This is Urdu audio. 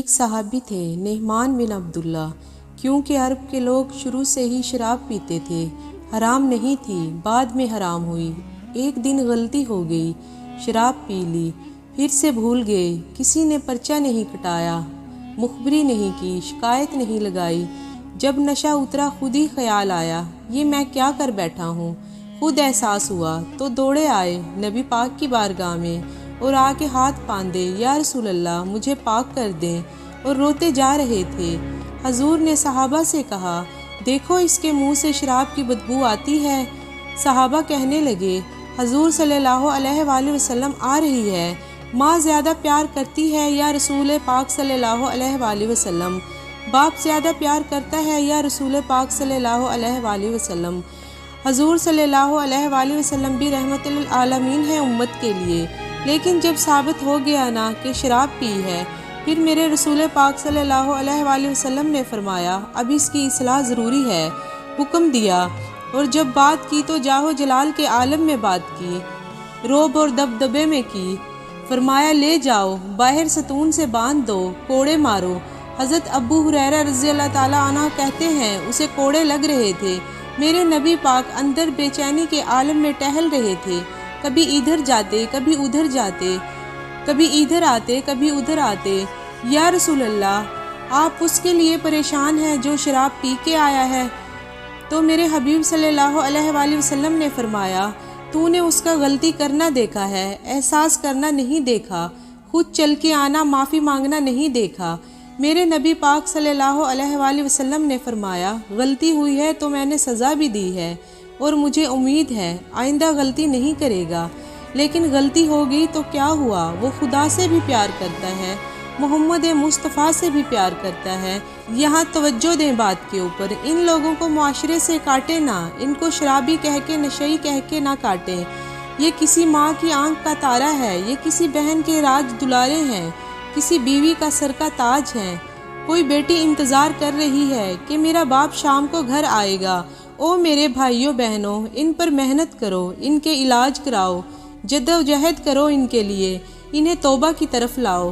ایک صحابی تھے نعمان بن عبداللہ۔ کیونکہ عرب کے لوگ شروع سے ہی شراب پیتے تھے، حرام نہیں تھی، بعد میں حرام ہوئی۔ ایک دن غلطی ہو گئی، شراب پی لی، پھر سے بھول گئے۔ کسی نے پرچہ نہیں کٹایا، مخبری نہیں کی، شکایت نہیں لگائی۔ جب نشہ اترا خود ہی خیال آیا، یہ میں کیا کر بیٹھا ہوں۔ خود احساس ہوا تو دوڑے آئے نبی پاک کی بارگاہ میں اور آ کے ہاتھ باندھے، یا رسول اللہ مجھے پاک کر دیں، اور روتے جا رہے تھے۔ حضور نے صحابہ سے کہا، دیکھو اس کے منہ سے شراب کی بدبو آتی ہے۔ صحابہ کہنے لگے، حضور صلی اللہ علیہ وآلہ وسلم آ رہی ہے۔ ماں زیادہ پیار کرتی ہے یا رسول پاک صلی اللہ علیہ وآلہ وسلم؟ باپ زیادہ پیار کرتا ہے یا رسول پاک صلی اللہ علیہ وآلہ وسلم؟ حضور صلی اللہ علیہ وآلہ وسلم بھی رحمت للعالمین ہے امت کے لیے، لیکن جب ثابت ہو گیا نا کہ شراب پی ہے، پھر میرے رسول پاک صلی اللہ علیہ وآلہ وسلم نے فرمایا اب اس کی اصلاح ضروری ہے، حکم دیا، اور جب بات کی تو جاہ جلال کے عالم میں بات کی، رعب اور دبدبے میں کی۔ فرمایا لے جاؤ، باہر ستون سے باندھ دو، کوڑے مارو۔ حضرت ابو ہریرہ رضی اللہ تعالیٰ عنہ کہتے ہیں اسے کوڑے لگ رہے تھے۔ میرے نبی پاک اندر بے چینی کے عالم میں ٹہل رہے تھے، کبھی ادھر جاتے کبھی ادھر جاتے، کبھی ادھر آتے کبھی ادھر آتے۔ یا رسول اللہ آپ اس کے لیے پریشان ہیں جو شراب پی کے آیا ہے؟ تو میرے حبیب صلی اللہ علیہ وآلہ وسلم نے فرمایا، تو نے اس کا غلطی کرنا دیکھا ہے، احساس کرنا نہیں دیکھا، خود چل کے آنا معافی مانگنا نہیں دیکھا۔ میرے نبی پاک صلی اللہ علیہ وآلہ وسلم نے فرمایا، غلطی ہوئی ہے تو میں نے سزا بھی دی ہے، اور مجھے امید ہے آئندہ غلطی نہیں کرے گا۔ لیکن غلطی ہو گئی تو کیا ہوا، وہ خدا سے بھی پیار کرتا ہے، محمد مصطفیٰ سے بھی پیار کرتا ہے۔ یہاں توجہ دیں بات کے اوپر، ان لوگوں کو معاشرے سے کاٹے نہ، ان کو شرابی کہہ کے نشئی کہہ کے نہ کاٹیں۔ یہ کسی ماں کی آنکھ کا تارا ہے، یہ کسی بہن کے راج دلارے ہیں، کسی بیوی کا سر کا تاج ہیں۔ کوئی بیٹی انتظار کر رہی ہے کہ میرا باپ شام کو گھر آئے گا۔ او میرے بھائیوں بہنوں، ان پر محنت کرو، ان کے علاج کراؤ، جدوجہد کرو ان کے لیے، انہیں توبہ کی طرف لاؤ۔